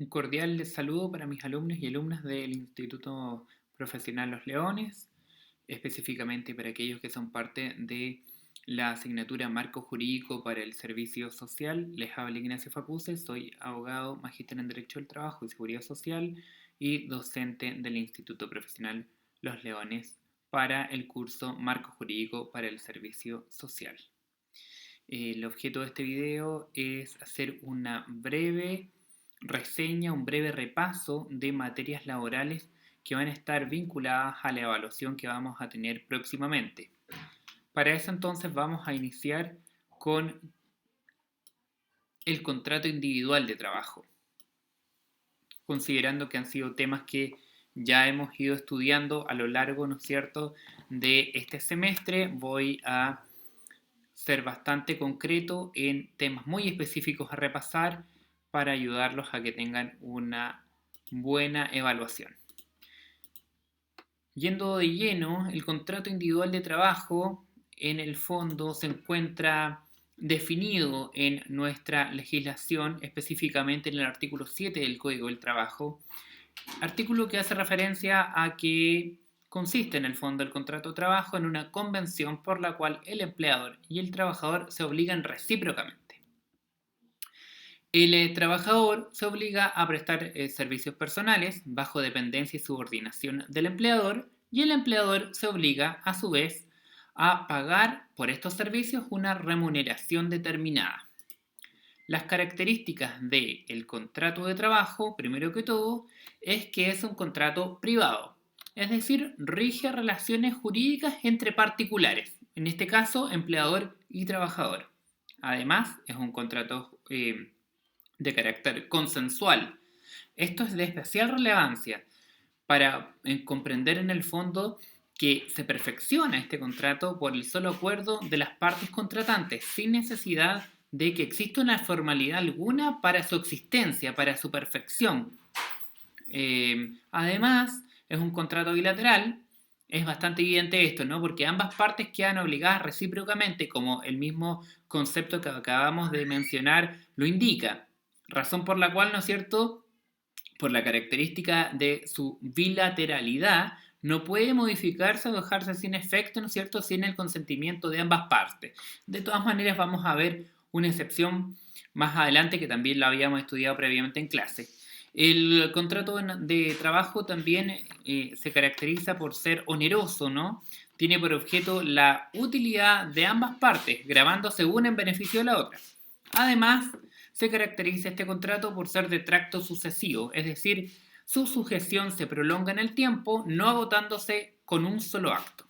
Un cordial saludo para mis alumnos y alumnas del Instituto Profesional Los Leones, específicamente para aquellos que son parte de la asignatura Marco Jurídico para el Servicio Social. Les habla Ignacio Facuse, soy abogado, magíster en Derecho del Trabajo y Seguridad Social y docente del Instituto Profesional Los Leones para el curso Marco Jurídico para el Servicio Social. El objeto de este video es hacer una breve reseña, un breve repaso de materias laborales que van a estar vinculadas a la evaluación que vamos a tener próximamente. Para eso entonces vamos a iniciar con el contrato individual de trabajo, considerando que han sido temas que ya hemos ido estudiando a lo largo, ¿no es cierto?, de este semestre. Voy a ser bastante concreto en temas muy específicos a repasar para ayudarlos a que tengan una buena evaluación. Yendo de lleno, el contrato individual de trabajo en el fondo se encuentra definido en nuestra legislación, específicamente en el artículo 7 del Código del Trabajo, artículo que hace referencia a que consiste en el fondo el contrato de trabajo en una convención por la cual el empleador y el trabajador se obligan recíprocamente. El trabajador se obliga a prestar servicios personales bajo dependencia y subordinación del empleador, y el empleador se obliga a su vez a pagar por estos servicios una remuneración determinada. Las características del contrato de trabajo, primero que todo, es que es un contrato privado, es decir, rige relaciones jurídicas entre particulares, en este caso empleador y trabajador. Además, es un contrato de carácter consensual. Esto es de especial relevancia para comprender en el fondo que se perfecciona este contrato por el solo acuerdo de las partes contratantes, sin necesidad de que exista una formalidad alguna para su existencia, para su perfección. Además, es un contrato bilateral. Es bastante evidente esto, ¿no? Porque ambas partes quedan obligadas recíprocamente, como el mismo concepto que acabamos de mencionar lo indica. Razón por la cual, ¿no es cierto?, por la característica de su bilateralidad, no puede modificarse o dejarse sin efecto, ¿no es cierto?, sin el consentimiento de ambas partes. De todas maneras, vamos a ver una excepción más adelante que también la habíamos estudiado previamente en clase. El contrato de trabajo también se caracteriza por ser oneroso, ¿no? Tiene por objeto la utilidad de ambas partes, gravándose una en beneficio de la otra. Además, se caracteriza este contrato por ser de tracto sucesivo, es decir, su sujeción se prolonga en el tiempo, no agotándose con un solo acto.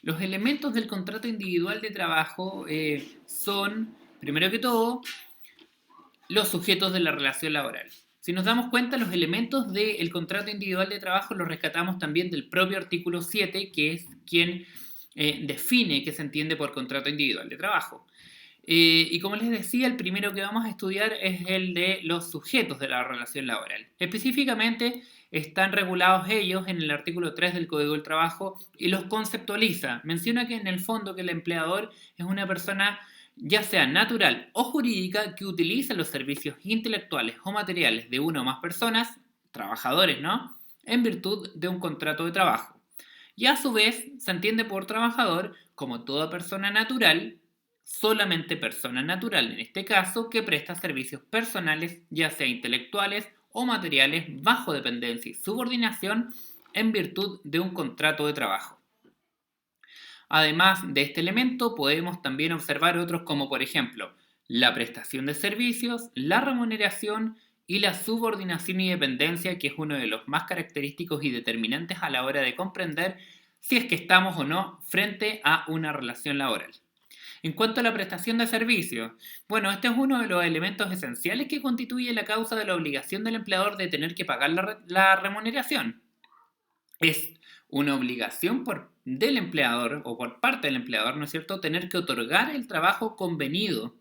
Los elementos del contrato individual de trabajo son, primero que todo, los sujetos de la relación laboral. Si nos damos cuenta, los elementos del contrato individual de trabajo los rescatamos también del propio artículo 7, que es quien define qué se entiende por contrato individual de trabajo. Y como les decía, el primero que vamos a estudiar es el de los sujetos de la relación laboral. Específicamente están regulados ellos en el artículo 3 del Código del Trabajo y los conceptualiza. Menciona que en el fondo que el empleador es una persona ya sea natural o jurídica que utiliza los servicios intelectuales o materiales de una o más personas, trabajadores, ¿no?, en virtud de un contrato de trabajo. Y a su vez se entiende por trabajador como toda persona natural, solamente persona natural en este caso, que presta servicios personales, ya sea intelectuales o materiales, bajo dependencia y subordinación en virtud de un contrato de trabajo. Además de este elemento, podemos también observar otros como, por ejemplo, la prestación de servicios, la remuneración y la subordinación y dependencia, que es uno de los más característicos y determinantes a la hora de comprender si es que estamos o no frente a una relación laboral. En cuanto a la prestación de servicios, bueno, este es uno de los elementos esenciales que constituye la causa de la obligación del empleador de tener que pagar la remuneración. Es una obligación del empleador o por parte del empleador, ¿no es cierto?, tener que otorgar el trabajo convenido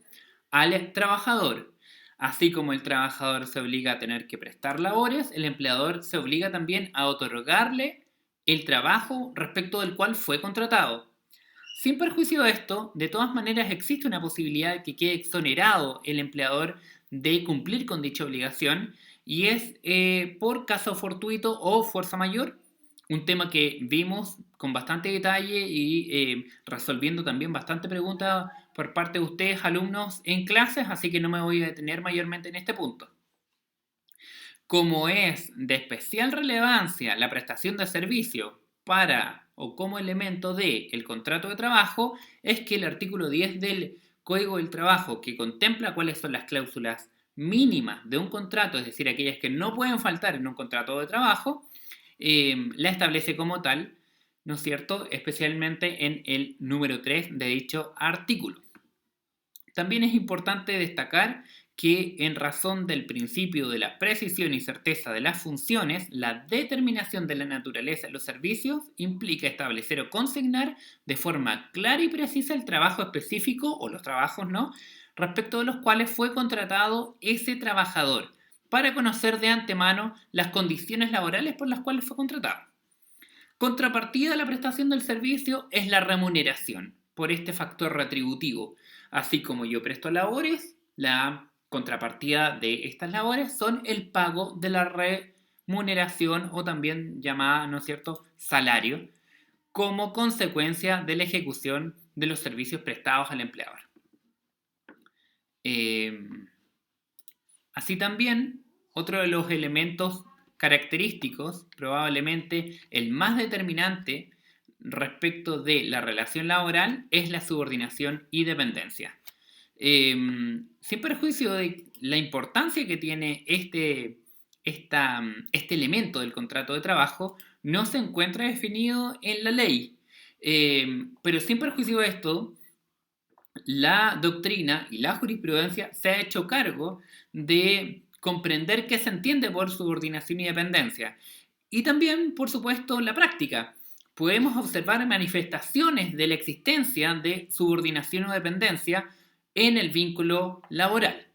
al trabajador. Así como el trabajador se obliga a tener que prestar labores, el empleador se obliga también a otorgarle el trabajo respecto del cual fue contratado. Sin perjuicio de esto, de todas maneras existe una posibilidad de que quede exonerado el empleador de cumplir con dicha obligación y es por caso fortuito o fuerza mayor, un tema que vimos con bastante detalle y resolviendo también bastante preguntas por parte de ustedes, alumnos, en clases, así que no me voy a detener mayormente en este punto. Como es de especial relevancia la prestación de servicio para o como elemento del contrato de trabajo, es que el artículo 10 del Código del Trabajo, que contempla cuáles son las cláusulas mínimas de un contrato, es decir, aquellas que no pueden faltar en un contrato de trabajo, la establece como tal, ¿no es cierto?, especialmente en el número 3 de dicho artículo. También es importante destacar que en razón del principio de la precisión y certeza de las funciones, la determinación de la naturaleza de los servicios implica establecer o consignar de forma clara y precisa el trabajo específico o los trabajos, ¿no?, respecto de los cuales fue contratado ese trabajador, para conocer de antemano las condiciones laborales por las cuales fue contratado. Contrapartida de la prestación del servicio es la remuneración por este factor retributivo. Así como yo presto labores, la contrapartida de estas labores son el pago de la remuneración o también llamada, ¿no es cierto?, salario, como consecuencia de la ejecución de los servicios prestados al empleador. Así también, otro de los elementos característicos, probablemente el más determinante respecto de la relación laboral, es la subordinación y dependencia. Sin perjuicio de la importancia que tiene este elemento del contrato de trabajo, no se encuentra definido en la ley. Pero sin perjuicio de esto, la doctrina y la jurisprudencia se ha hecho cargo de comprender qué se entiende por subordinación y dependencia. Y también, por supuesto, la práctica. Podemos observar manifestaciones de la existencia de subordinación o dependencia en el vínculo laboral,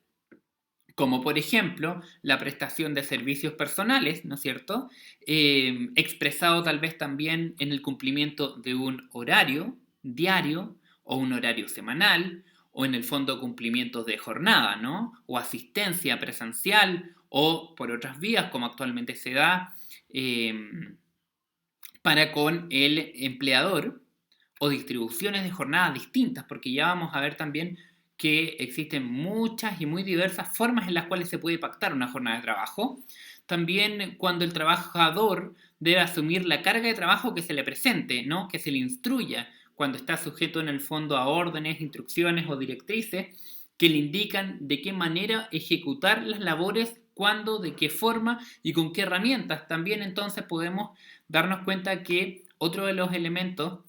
como por ejemplo la prestación de servicios personales, ¿no es cierto?, expresado tal vez también en el cumplimiento de un horario diario o un horario semanal, o en el fondo cumplimientos de jornada, ¿no?, o asistencia presencial, o por otras vías como actualmente se da para con el empleador, o distribuciones de jornadas distintas, porque ya vamos a ver también que existen muchas y muy diversas formas en las cuales se puede pactar una jornada de trabajo. También cuando el trabajador debe asumir la carga de trabajo que se le presente, ¿no?, que se le instruya, cuando está sujeto en el fondo a órdenes, instrucciones o directrices que le indican de qué manera ejecutar las labores, cuándo, de qué forma y con qué herramientas. También entonces podemos darnos cuenta que otro de los elementos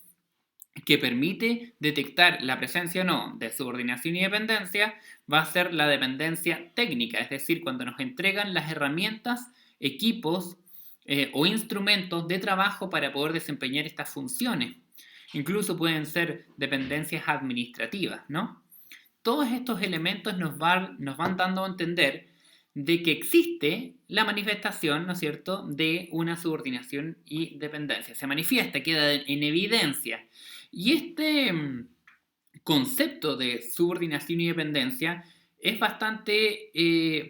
que permite detectar la presencia o no de subordinación y dependencia va a ser la dependencia técnica, es decir, cuando nos entregan las herramientas, equipos o instrumentos de trabajo para poder desempeñar estas funciones. Incluso pueden ser dependencias administrativas, ¿no? Todos estos elementos nos van dando a entender de que existe la manifestación, ¿no es cierto?, de una subordinación y dependencia. Se manifiesta, queda en evidencia. Y este concepto de subordinación y dependencia es bastante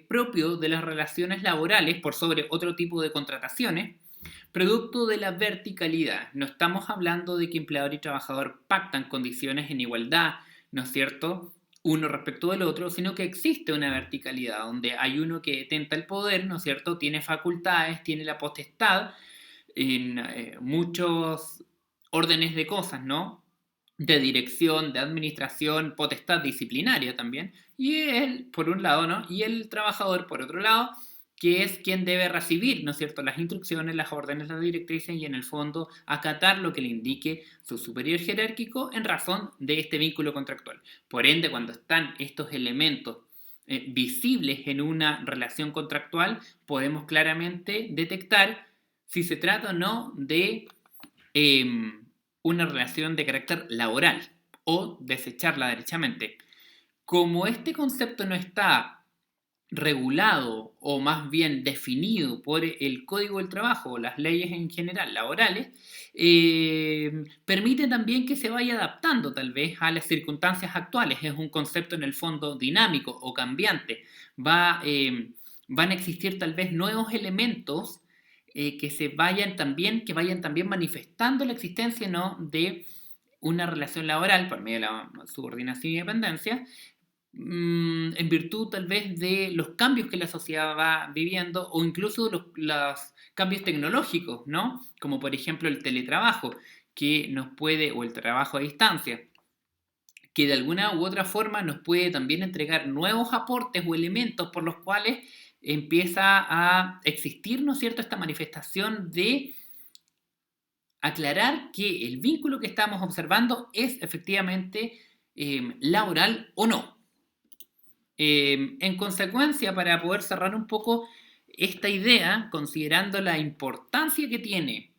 propio de las relaciones laborales por sobre otro tipo de contrataciones, producto de la verticalidad. No estamos hablando de que empleador y trabajador pactan condiciones en igualdad, ¿no es cierto?, uno respecto del otro, sino que existe una verticalidad donde hay uno que detenta el poder, ¿no es cierto?, tiene facultades, tiene la potestad en muchos órdenes de cosas, ¿no?, de dirección, de administración, potestad disciplinaria también, y él, por un lado, ¿no?, y el trabajador, por otro lado, que es quien debe recibir, ¿no es cierto?, las instrucciones, las órdenes, las directrices y en el fondo acatar lo que le indique su superior jerárquico en razón de este vínculo contractual. Por ende, cuando están estos elementos visibles en una relación contractual, podemos claramente detectar si se trata o no de una relación de carácter laboral o desecharla derechamente. Como este concepto no está regulado o más bien definido por el Código del Trabajo o las leyes en general laborales, permite también que se vaya adaptando tal vez a las circunstancias actuales. Es un concepto en el fondo dinámico o cambiante. Van a existir tal vez nuevos elementos que vayan también manifestando la existencia, ¿no?, de una relación laboral por medio de la subordinación y dependencia, en virtud tal vez de los cambios que la sociedad va viviendo o incluso los cambios tecnológicos, ¿no? Como por ejemplo el teletrabajo, que nos puede, o el trabajo a distancia, que de alguna u otra forma nos puede también entregar nuevos aportes o elementos por los cuales empieza a existir, ¿no es cierto?, esta manifestación de aclarar que el vínculo que estamos observando es efectivamente laboral o no. En consecuencia, para poder cerrar un poco esta idea, considerando la importancia que tiene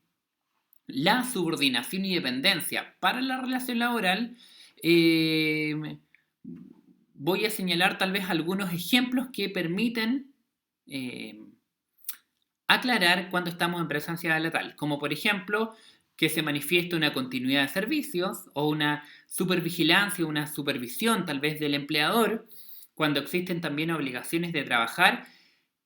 la subordinación y dependencia para la relación laboral, voy a señalar tal vez algunos ejemplos que permiten aclarar cuando estamos en presencia de la tal, como por ejemplo que se manifieste una continuidad de servicios o una supervigilancia, una supervisión tal vez del empleador, cuando existen también obligaciones de trabajar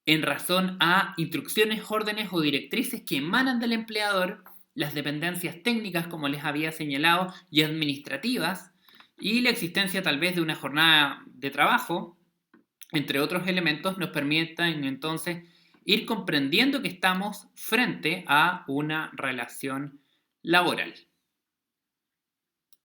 en razón a instrucciones, órdenes o directrices que emanan del empleador, las dependencias técnicas, como les había señalado, y administrativas, y la existencia tal vez de una jornada de trabajo, entre otros elementos, nos permiten entonces ir comprendiendo que estamos frente a una relación laboral.